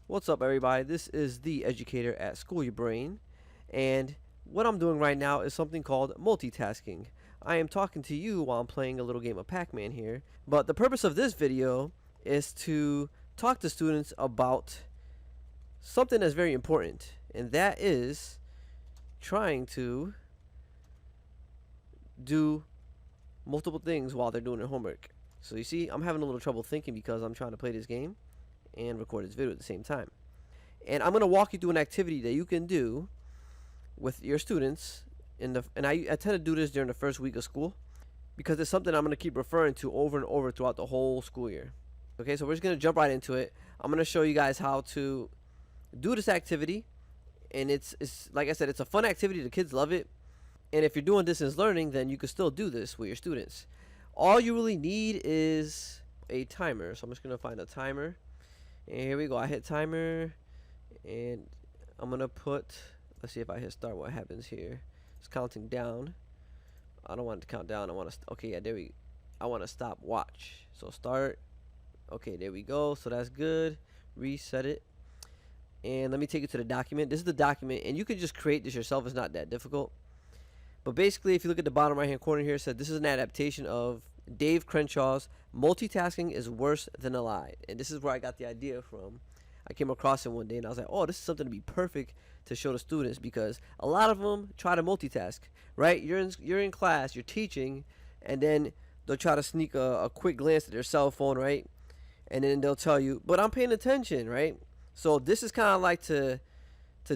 What's up, everybody? This is the Educator at School Your Brain, and what I'm doing right now is something called multitasking. I am talking to you while I'm playing a little game of Pac-Man here, but the purpose of this video is to talk to students about something that's very important, and that is trying to do multiple things while they're doing their homework. So you see, I'm having a little trouble thinking because I'm trying to play this game and record this video at the same time. And I'm going to walk you through an activity that you can do with your students and I tend to do this during the first week of school because it's something I'm going to keep referring to over and over throughout the whole school year. Okay, so we're just going to jump right into it. I'm going to show you guys how to do this activity, and it's like I said, it's a fun activity. The kids love it. And if you're doing distance learning, then you can still do this with your students. All you really need is a timer. So I'm just going to find a timer. And here we go. I hit timer, and I'm gonna put, let's see if I hit start, what happens here. It's counting down. I don't want it to count down. I want to, okay, yeah, I want to stop watch. So start. Okay, there we go. So that's good. Reset it. And let me take you to the document. This is the document, and you can just create this yourself. It's not that difficult. But basically, if you look at the bottom right hand corner here, it said this is an adaptation of Dave Crenshaw's Multitasking is Worse Than a Lie. And this is where I got the idea from. I came across it one day and I was like, oh, this is something to be perfect to show the students, because a lot of them try to multitask, right? You're in class, you're teaching, and then they'll try to sneak a quick glance at their cell phone, right? And then they'll tell you, but I'm paying attention, right? So this is kind of like to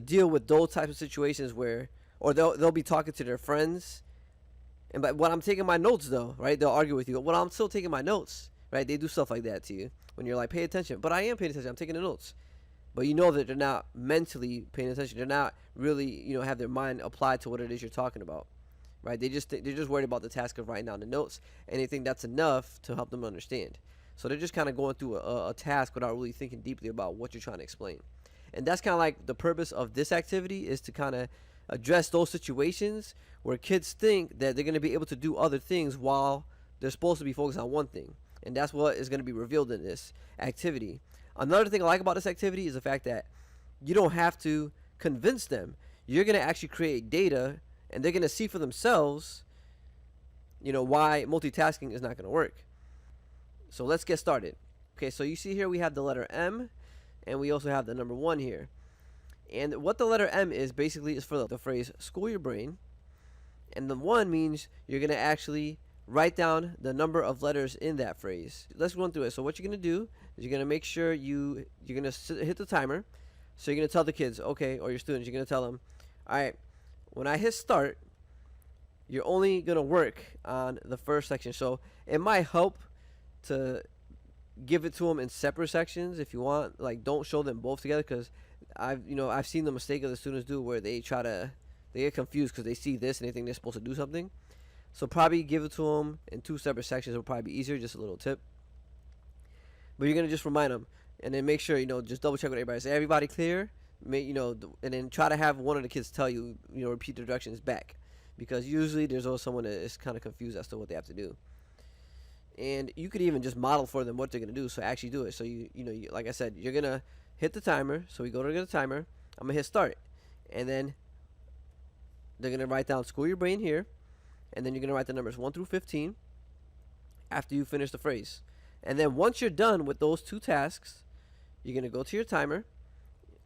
deal with those types of situations where, or they'll be talking to their friends, and but when I'm taking my notes though, right, they'll argue with you. When I'm still taking my notes, right, they do stuff like that to you when you're like, pay attention. But I am paying attention. I'm taking the notes. But you know that they're not mentally paying attention. They're not really, have their mind applied to what it is you're talking about, right? They're just worried about the task of writing down the notes, and they think that's enough to help them understand. So they're just kind of going through a task without really thinking deeply about what you're trying to explain. And that's kind of like the purpose of this activity, is to kind of address those situations where kids think that they're going to be able to do other things while they're supposed to be focused on one thing. And that's what is going to be revealed in this activity. Another thing I like about this activity is the fact that you don't have to convince them. You're going to actually create data, and they're going to see for themselves, why multitasking is not going to work. So let's get started. Okay, so you see here we have the letter M, and we also have the number 1 here. And what the letter M is basically is for the phrase school your brain, and the 1 means you're going to actually write down the number of letters in that phrase. Let's run through it. So what you're going to do is you're going to make sure you're going to hit the timer. So you're going to tell the kids, okay, or your students, you're going to tell them, all right, when I hit start, you're only going to work on the first section. So it might help to give it to them in separate sections if you want. Like, don't show them both together, because I've seen the mistake that the students do where they get confused because they see this and they think they're supposed to do something. So probably give it to them in 2 separate sections. Will probably be easier. Just a little tip. But you're gonna just remind them, and then make sure just double check with everybody. Say, everybody clear? And then try to have one of the kids tell you, repeat the directions back, because usually there's always someone that is kind of confused as to what they have to do. And you could even just model for them what they're gonna do. So actually do it. So like I said, you're gonna hit the timer. So we go to the timer. I'm gonna hit start, and then they're gonna write down school your brain here. And then you're going to write the numbers 1 through 15 after you finish the phrase. And then once you're done with those 2 tasks, you're going to go to your timer.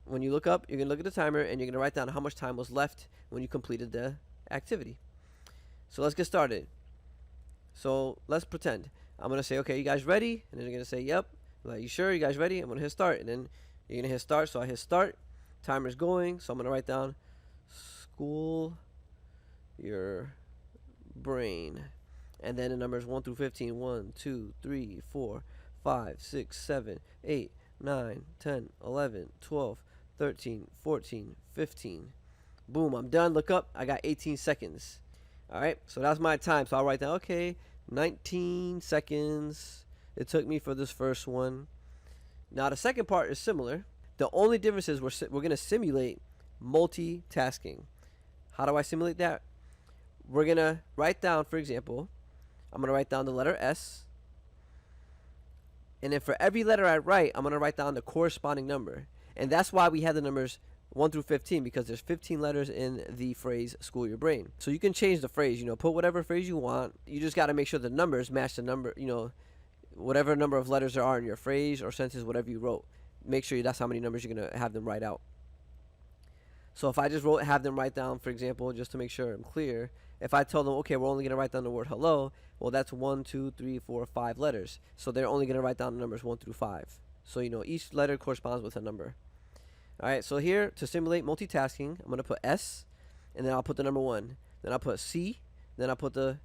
When you look up, you're going to look at the timer, and you're going to write down how much time was left when you completed the activity. So let's get started. So let's pretend. I'm going to say, okay, you guys ready? And then you're going to say, yep. I'm like, you sure? You guys ready? I'm going to hit start. And then you're going to hit start. So I hit start. Timer's going. So I'm going to write down school your brain, and then the numbers 1 through 15. 1, 2, 3, 4, 5, 6, 7, 8, 9, 10, 11, 12, 13, 14, 15. Boom, I'm done. Look up. I got 18 seconds. All right, so that's my time. So I'll write down, okay, 19 seconds it took me for this first one. Now the second part is similar. The only difference is we're going to simulate multitasking. How do I simulate that? We're going to write down, for example, I'm going to write down the letter S. And then for every letter I write, I'm going to write down the corresponding number. And that's why we had the numbers 1 through 15, because there's 15 letters in the phrase school your brain. So you can change the phrase, put whatever phrase you want. You just got to make sure the numbers match the number, whatever number of letters there are in your phrase or sentence, whatever you wrote. Make sure that's how many numbers you're going to have them write out. So if I just have them write down, for example, just to make sure I'm clear, if I tell them, okay, we're only going to write down the word hello, well, that's 1, 2, 3, 4, 5 letters. So they're only going to write down the numbers 1 through 5. So, each letter corresponds with a number. All right, so here, to simulate multitasking, I'm going to put S, and then I'll put the number 1. Then I'll put C, then I'll put the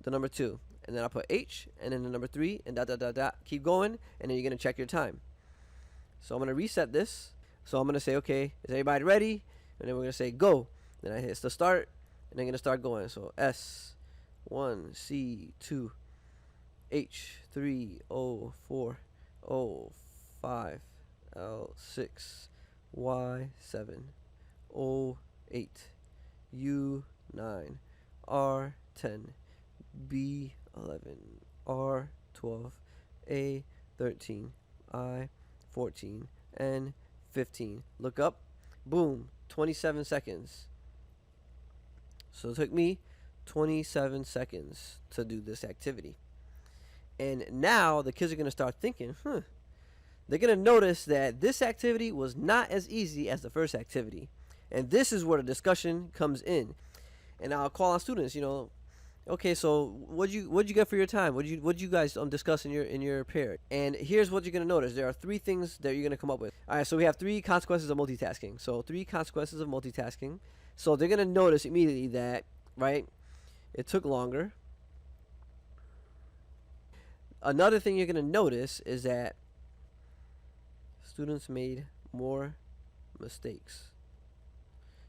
number 2. And then I'll put H, and then the number 3, and dot, dot, dot, dot. Keep going, and then you're going to check your time. So I'm going to reset this. So I'm going to say, okay, is everybody ready? And then we're going to say go. Then I hit the start, and I'm going to start going. So S, 1, C, 2, H, 3, O, 4, O, 5, L, 6, Y, 7, O, 8, U, 9, R, 10, B, 11, R, 12, A, 13, I, 14, N, 15. Look up. Boom. 27 seconds. So it took me 27 seconds to do this activity. And now the kids are going to start thinking, they're going to notice that this activity was not as easy as the first activity. And this is where the discussion comes in. And I'll call on students, okay, so what'd you get for your time? What'd you guys discuss in your pair? And here's what you're gonna notice. There are 3 things that you're gonna come up with. All right, so we have 3 consequences of multitasking. So 3 consequences of multitasking. So they're gonna notice immediately that, right, it took longer. Another thing you're gonna notice is that students made more mistakes.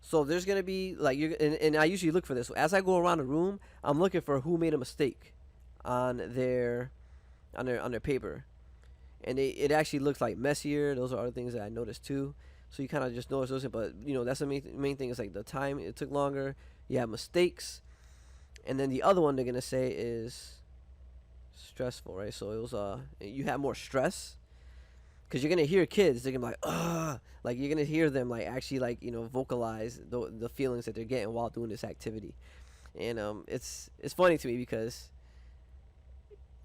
So there's going to be, like, and I usually look for this. So as I go around the room, I'm looking for who made a mistake on their paper. And it actually looks like messier. Those are other things that I noticed too. So you kind of just notice those. But, that's the main thing is, like, the time. It took longer. You have mistakes. And then the other one they're going to say is stressful, right? So it was, you have more stress. Because you're going to hear kids, they're going to be like, ugh. Like, you're going to hear them, like, actually, like, vocalize the feelings that they're getting while doing this activity. And it's funny to me because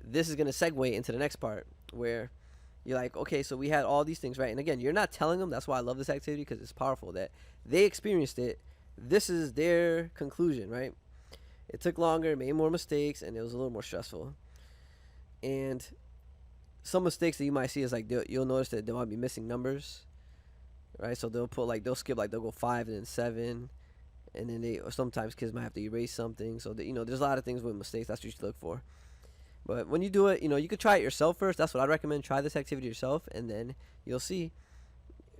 this is going to segue into the next part where you're like, okay, so we had all these things, right? And again, you're not telling them. That's why I love this activity, because it's powerful that they experienced it. This is their conclusion, right? It took longer, made more mistakes, and it was a little more stressful. And some mistakes that you might see is, like, you'll notice that they might be missing numbers, right? So they'll skip, like, they'll go 5 and then 7, and then or sometimes kids might have to erase something. So that, there's a lot of things with mistakes. That's what you should look for. But when you do it, you could try it yourself first. That's what I recommend. Try this activity yourself, and then you'll see,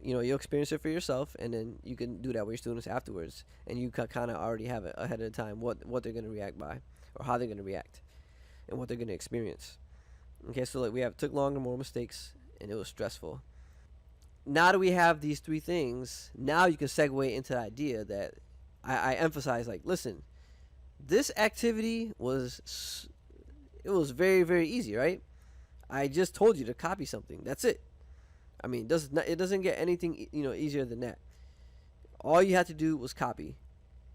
you'll experience it for yourself, and then you can do that with your students afterwards, and you kind of already have it ahead of the time what they're going to react by, or how they're going to react, and what they're going to experience. Okay, so like took longer, more mistakes, and it was stressful. Now that we have these 3 things, now you can segue into the idea that I emphasize, like, listen, this activity was very, very easy, right? I just told you to copy something. That's it. I mean, it doesn't get anything easier than that. All you had to do was copy.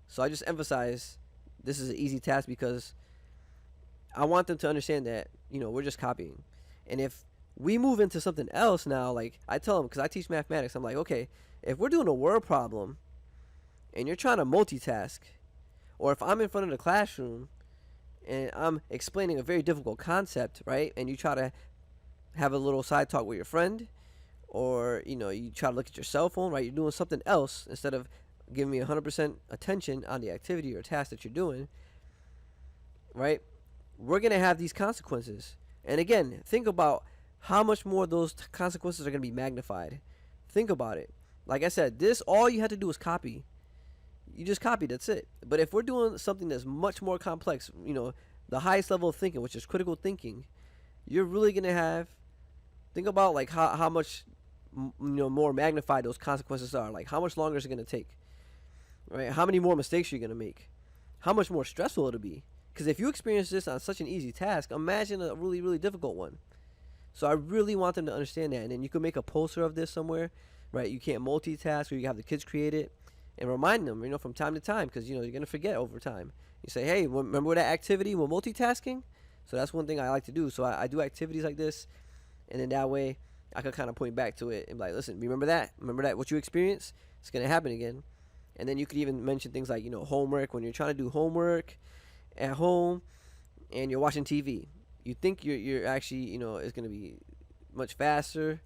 So I just emphasize this is an easy task because I want them to understand that we're just copying. And if we move into something else now, like I tell them, because I teach mathematics, I'm like, okay, if we're doing a word problem and you're trying to multitask, or if I'm in front of the classroom and I'm explaining a very difficult concept, right, and you try to have a little side talk with your friend, or you try to look at your cell phone, right, you're doing something else instead of giving me 100% attention on the activity or task that you're doing, right, we're going to have these consequences. And again, think about how much more those consequences are going to be magnified. Think about it. Like I said, all you had to do was copy. You just copied, that's it. But if we're doing something that's much more complex, the highest level of thinking, which is critical thinking, you're really going to think about, like, how much more magnified those consequences are. Like, how much longer is it going to take? Right? How many more mistakes are you going to make? How much more stressful it'll be? Because if you experience this on such an easy task, imagine a really, really difficult one. So I really want them to understand that. And then you can make a poster of this somewhere, right? You can't multitask, or you have the kids create it, and remind them, from time to time, because you're gonna forget over time. You say, hey, remember that activity with multitasking? So that's one thing I like to do. So I do activities like this, and then that way I can kind of point back to it and be like, listen, remember that? Remember that what you experienced? It's gonna happen again. And then you could even mention things like, homework, when you're trying to do homework at home and you're watching TV. You think you're actually, it's gonna be much faster,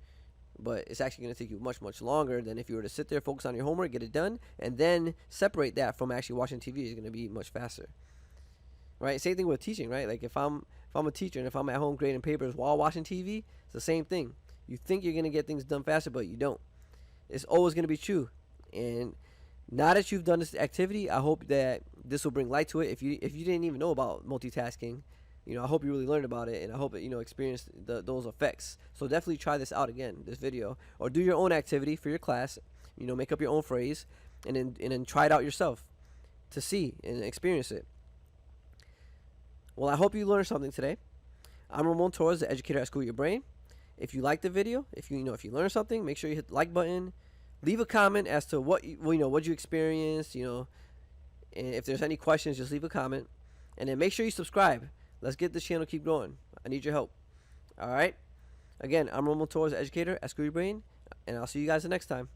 but it's actually going to take you much, much longer than if you were to sit there, focus on your homework, get it done, and then separate that from actually watching TV. Is going to be much faster, right? Same thing with teaching, right? Like if I'm a teacher and if I'm at home grading papers while watching TV, it's the same thing. You think you're going to get things done faster, but you don't. It's always going to be true. And now that you've done this activity, I hope that this will bring light to it. If you didn't even know about multitasking, I hope you really learned about it, and I hope that experienced those effects. So definitely try this out again, this video, or do your own activity for your class. Make up your own phrase, and then try it out yourself to see and experience it. Well, I hope you learned something today. I'm Ramón Torres, the educator at School Your Brain. If you liked the video, if you learned something, make sure you hit the like button. Leave a comment as to what you experienced. And if there's any questions, just leave a comment, and then make sure you subscribe. Let's get this channel keep growing. I need your help. All right. Again, I'm Ramón Torres, educator at School Your Brain, and I'll see you guys the next time.